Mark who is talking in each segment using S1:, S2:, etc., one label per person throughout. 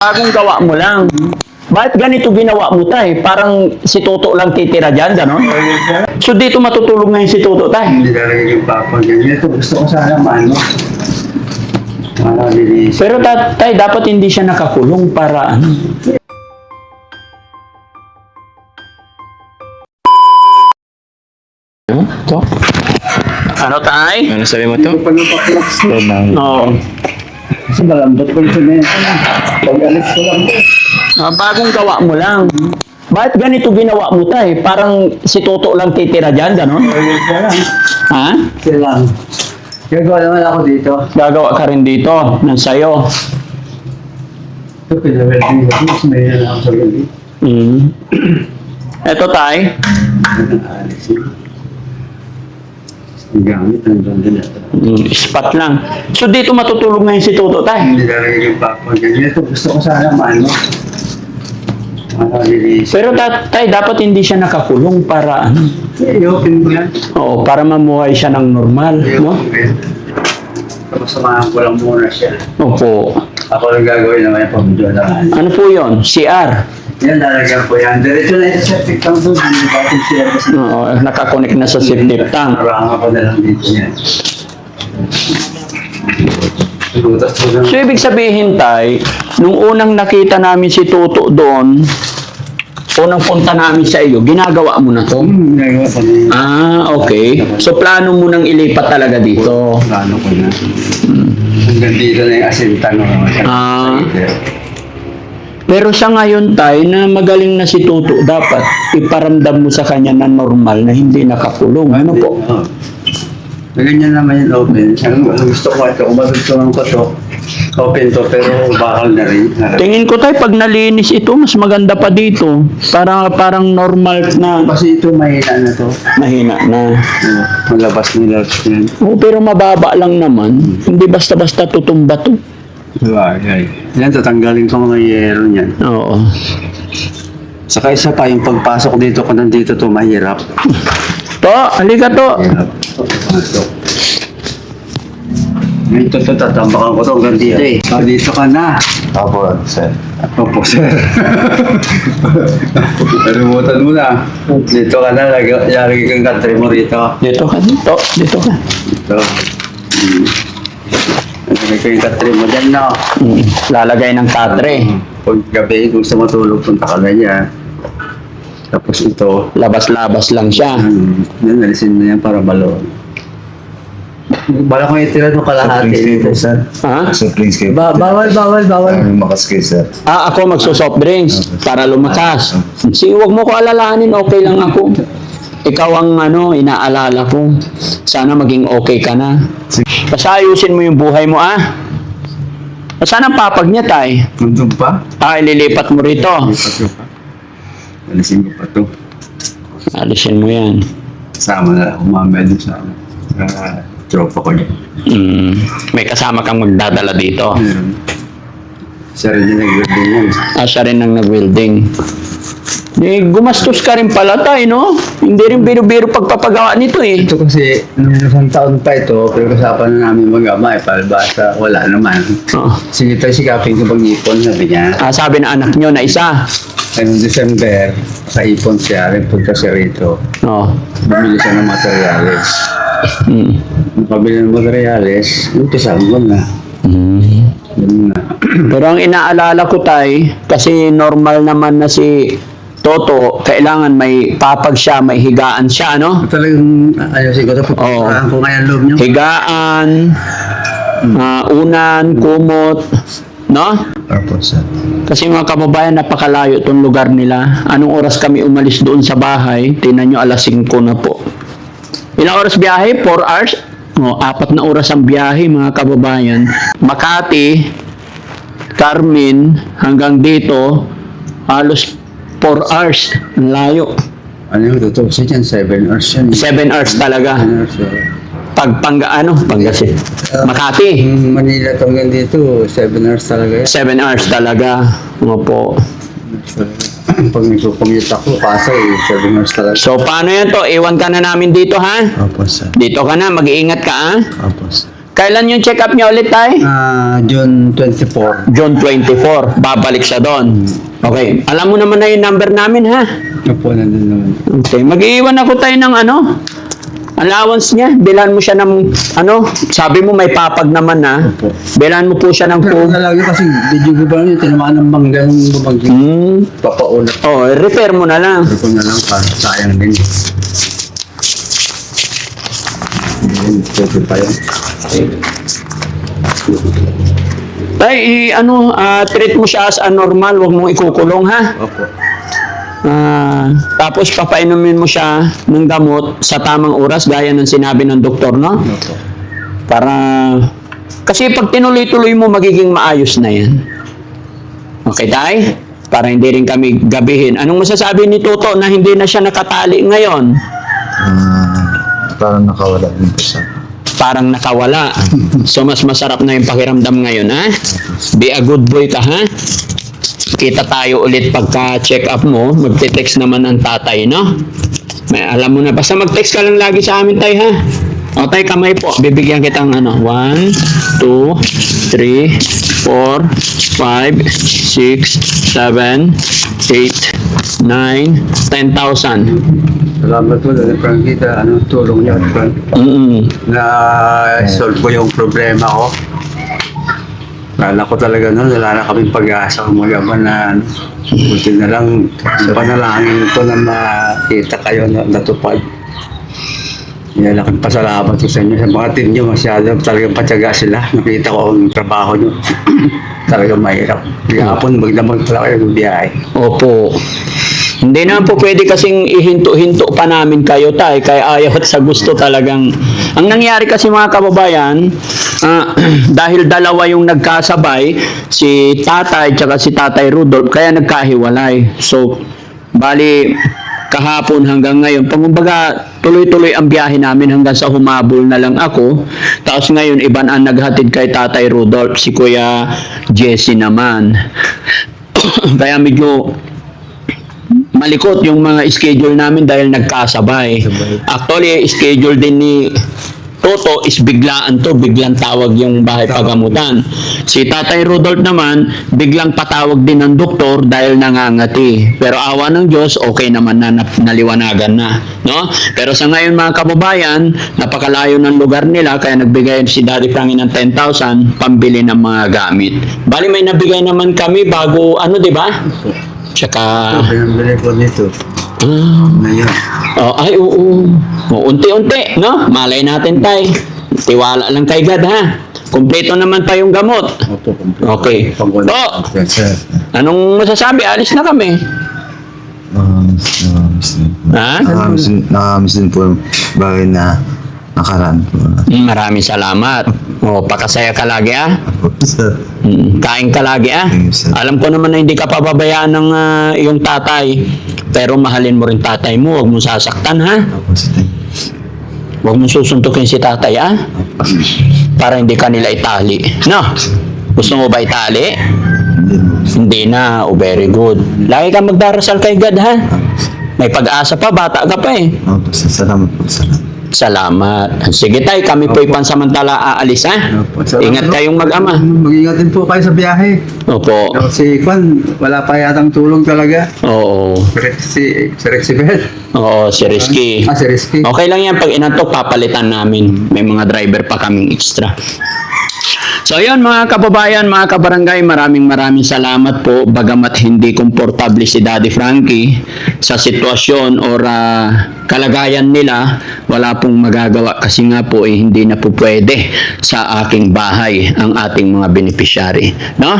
S1: Bagong gawa mo lang. Bakit ganito ginawa mo, tay? Parang si Toto lang titira dyan, gano'n? So dito matutulog ngayon si Toto, tay?
S2: Hindi talaga yung papa niya. Ito gusto ko sana maano. Malinis.
S1: Pero tay, dapat hindi siya nakakulong para ano? Ito? Ano, tay?
S3: Ano sabi mo to?
S2: Pag napaklaks ko.
S1: Oo.
S2: Kasi malambot ko yung semento. Pag alis ko lang.
S1: Bagong gawa mo lang. Bakit ganito ginawa mo, tay? Parang si Toto lang titira dyan, gano'n?
S2: Siya lang.
S1: Ha?
S2: Siya lang. Gagawa naman ako dito.
S1: Gagawa ka rin dito, ng sayo.
S2: Ito, pinawelding ko. Mas may na ako sa gabi.
S1: Eto, tay.
S2: Alis yun. Ang gamit, ang ganda na.
S1: Spot lang. So dito matutulog ngayon si Toto, tay?
S2: Hindi talaga yung papa niya. Ito gusto ko sana maano. Malinis.
S1: Pero tay, dapat hindi siya nakakulong para ano?
S2: I-open ko yan.
S1: Oo, para mamuhay siya ng normal, no?
S2: I-open. Tapos samahan ko lang muna siya.
S1: Opo.
S2: Ako lang gagawin naman yung pamudyo na.
S1: Ano po yon? CR.
S2: Yan, lalagyan ko yan. Diretso na ito septic tank doon. Hindi natin siya kasi
S1: Oo, nakakonect na sa septic tank.
S2: narangan ko na lang dito yan. Butas ko lang.
S1: So ibig sabihin, tay, nung unang nakita namin si Toto doon, unang punta namin sa iyo, ginagawa mo na to?
S2: Nagawa ko na yun.
S1: Okay. So plano mo nang ilipat talaga dito?
S2: Plano ko na. Hanggang dito na yung asintan ko naman siya.
S1: Pero sa ngayon, tay, na magaling na si Toto, dapat iparamdam mo sa kanya na normal, na hindi nakakulong. Ano po?
S2: Ganyan naman yung open. Ang gusto ko ito, umatutulong ko to. Open to, pero bakal na rin.
S1: Tingin ko, tay, pag nalinis ito, mas maganda pa dito. Parang normal na
S2: Kasi ito mahina na to.
S1: mahina na.
S2: Malabas nila yan.
S1: Oo, pero mababa lang naman. Hindi basta-basta tutumba to.
S2: Bagay. Yan, tatanggalin ko mga yero niyan.
S1: Oo.
S2: Saka isa pa, yung pagpasok dito ko nandito to, mahirap.
S1: To, halika to.
S2: Mahirap. Pasok. Ito to, tatambakan ko to hanggang dito eh. Dito ka na.
S3: Apo, sir.
S2: Opo, sir. Narimutan mo na. Dito ka na, lagi kang country mo rito.
S1: Dito ka, dito. Dito ka.
S2: Dito. Lagi ko yung country mo dyan, no?
S1: Lalagay ng katre.
S2: Pag gabi, kung sa matulog, punta ka na niya. Tapos ito,
S1: Labas-labas lang siya.
S2: yan, nalisin mo yan para balon. Bala ko itira nung kalahati dito, sir.
S1: Ha?
S3: So, please kayo.
S2: Bawal.
S3: Lumakas kayo, sir.
S1: Ako magso-soft drinks para lumakas. Sige, wag mo ko alalahanin, okay lang ako. Ikaw ang inaalala ko. Sana maging okay ka na. Basta ayusin mo yung buhay mo, Saan ang papag niya, tay?
S2: Nandun pa?
S1: Ililipat mo rito.
S2: Lipat ko pa. Alisin ko pa to.
S1: Alisin mo yan.
S2: Sama na ako mamaya dun sa tropa ko dyan.
S1: May kasama kang magdadala dito.
S2: Meron. Siya rin yung nag-welding yan.
S1: Siya rin ang nag-welding. Gumastos ka rin pala, tay, no? Hindi rin biro-biro pagpapagawa nito, eh.
S2: Ito kasi, nung isang taon pa ito, pero kasapan na namin mag-ama, palbasa, wala naman.
S1: Oh.
S2: Sige tayo, sikapin ko pag-ipon, sabi niya.
S1: Sabi ng anak nyo na isa.
S2: Ay, noong December, nakaipon siya, rin punta siya rito.
S1: Oh.
S2: Bumili siya ng materyales. Nakabili ng materyales, kasama ko na. Yun na.
S1: Pero ang inaalala ko, tay, kasi normal naman na si Toto, kailangan may papag siya, may higaan siya, no?
S2: Talagang ayusin ko ito, pupuntahan ko kaya loob niyo.
S1: Higaan, unan, kumot, no?
S2: Tapos,
S1: Kasi mga kababayan, napakalayo itong lugar nila. Anong oras kami umalis doon sa bahay? Tingnan nyo, alas 5 na po. Ilang oras biyahe? 4 hours? 4 na oras ang biyahe, mga kababayan. Makati, Carmen, hanggang dito, halos 4 hours. Ang layo.
S2: ano yung totoo kasi dyan, 7 hours yan.
S1: 7 hours talaga.
S2: 7 hours,
S1: Pangasinan. Makati.
S2: Manila to hanggang dito, 7 hours talaga yan.
S1: 7 hours talaga. Opo.
S2: Pag nagpupangit ako, Pasay, 7 hours talaga.
S1: So, paano yan to? Iwan ka na namin dito, ha?
S2: Opo, sir.
S1: Dito ka na, mag-iingat ka, ha?
S2: Opo, sir.
S1: Kailan yung check-up niya ulit, tay?
S2: June 24.
S1: June 24. Babalik siya doon. Okay. Alam mo naman na yung number namin, ha?
S2: Opo, nandun naman.
S1: Okay. Mag-iiwan ako tayo ng allowance niya. Bilan mo siya ng, sabi mo may papag naman, ha?
S2: Opo.
S1: Bilan mo po siya ng
S2: Pero talaga kasi video ko ba niya, tinamaan ng bangga ng bumagin. Papaulat
S1: refer mo na lang.
S2: ko na lang para sayang din. Pwede pa yun.
S1: Tay, treat mo siya as a normal, huwag mong ikukulong, ha?
S2: Opo.
S1: Tapos papainumin mo siya ng gamot sa tamang oras, gaya ng sinabi ng doktor, no?
S2: Opo.
S1: Para, kasi pag tinuloy-tuloy mo, magiging maayos na yan. Okay, tay? Para hindi rin kami gabihin. Anong masasabi ni Toto na hindi na siya nakatali ngayon?
S3: Parang nakawala din po siya.
S1: Parang nakawala. So, mas masarap na yung pakiramdam ngayon, ha? Be a good boy ka, ha? Kita tayo ulit pagka-check up mo. Magte-text naman ang tatay, no? May, alam mo na. Basta mag-text ka lang lagi sa amin, tay, ha? O, tay, kamay po. Bibigyan kitang 1, 2, 3, 4, 5, 6, 7, 8, 9, 10,000.
S2: Salamat po, Dali Frankie, tulong niyo, Frank. Na-solve ko yung problema ko. Kala ko talaga wala na kaming pag-asa kumagaman na buti na lang panalangin ko na makita kayo na natupad. Laking pasalamat ko sa inyo. Sa mga team nyo, masyado talagang patyaga sila. Nakita ko ang trabaho nyo. Talagang mahirap. Hapon, magdamag pala kayo ng biyahe.
S1: Opo. Hindi naman po pwede kasing ihinto-hinto pa namin kayo, tay. Kaya ayaw at sa gusto talagang. Ang nangyari kasi mga kababayan, dahil dalawa yung nagkasabay, si tatay tsaka si tatay Rudolph, kaya nagkahiwalay. So, bali, kahapon hanggang ngayon, pangumbaga, tuloy-tuloy ang biyahe namin hanggang sa humabol na lang ako. Tapos ngayon, iban ang naghatid kay tatay Rudolph, si Kuya Jesse naman. Kaya medyo malikot yung mga schedule namin dahil nagkasabay. Actually, schedule din ni Toto is biglaan to, biglang tawag yung bahay pagamutan. Si Tatay Rudolph naman, biglang patawag din ng doktor dahil nangangati. Pero awa ng Diyos, okay naman na, naliwanagan na. No? Pero sa ngayon mga kababayan, napakalayo ng lugar nila, kaya nagbigay si Daddy Frankie ng 10,000 pambili ng mga gamit. Bali may nabigay naman kami bago, di ba? Tsaka...
S2: Pinambili ko dito. Ngayon.
S1: Ay, oo. Unti-unti, no? Malay natin, tay. Tiwala lang kay God, ha? Kompleto naman pa yung gamot.
S2: Opo,
S1: Okay.
S2: Pag-wala.
S1: Oh,
S3: Yes, sir.
S1: anong masasabi? Alis na kami.
S3: Nakamiss din po.
S1: Ha?
S3: Nakamiss din po yung bagay na nakaraan po.
S1: Maraming salamat. Pakasaya ka lagi, ha?
S3: Opo, sir.
S1: Kain ka lagi, ha?
S3: Thank you, sir.
S1: Alam ko naman na hindi ka pababayaan ng iyong tatay. Pero mahalin mo rin tatay mo. Huwag mong sasaktan, ha?
S3: Opo, sir.
S1: Huwag mong susuntukin si tatay, ha? Para hindi ka nila itali. No? Gusto mo ba itali?
S3: Hindi po.
S1: Hindi na. Oh, very good. Lagi ka magdarasal kay God, ha? May pag-asa pa. Bata ka pa, eh.
S3: Opo, sir. Salamat po, sir.
S1: Salamat. Sige, tay. Kami po'y pansamantala aalis, ha?
S2: Opo, salamat
S1: Ingat
S2: po.
S1: kayong mag-ama.
S2: Mag-ingat din po kayo sa biyahe.
S1: Opo.
S2: Si Kwan, wala pa yatang tulong talaga.
S1: Oo.
S2: Si Rexibel.
S1: Oo, si Rizky.
S2: Si Rizky.
S1: Okay lang yan. Pag inantok, papalitan namin. May mga driver pa kaming extra. So ayun mga kababayan, mga kabarangay, maraming salamat po. Bagamat hindi komportable si Daddy Frankie sa sitwasyon or kalagayan nila, wala pong magagawa kasi nga po hindi na po pwede sa aking bahay ang ating mga beneficiary, no?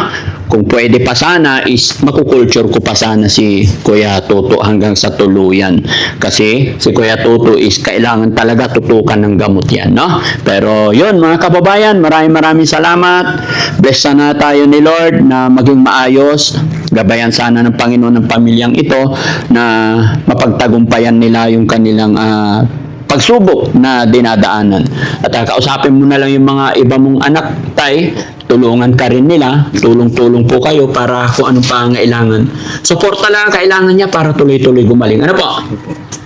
S1: Kung pwede pa sana is makukulture ko pa sana si Kuya Toto hanggang sa tuluyan. Kasi si Kuya Toto is kailangan talaga tutukan ng gamot yan, no? Pero yun mga kababayan, maraming salamat. Bless sana tayo ni Lord na maging maayos. Gabayan sana ng Panginoon ng pamilyang ito na mapagtagumpayan nila yung kanilang pagsubok na dinadaanan. At kausapin mo na lang yung mga iba mong anak, tay, tulungan ka rin nila, tulong-tulong po kayo para kung anong pangailangan. Suporta lang ang kailangan niya para tuloy-tuloy gumaling. Ano po?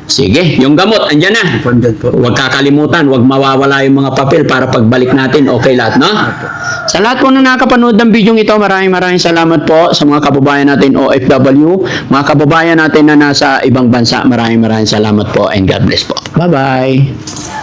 S1: Sige, yung gamot, andyan na.
S2: Pandad po.
S1: Huwag kakalimutan, huwag mawawala yung mga papel para pagbalik natin, okay lahat, no? Sa lahat po na nakapanood ng video ito, maraming salamat po sa mga kababayan natin OFW, mga kababayan natin na nasa ibang bansa, maraming salamat po and God bless po. Bye-bye!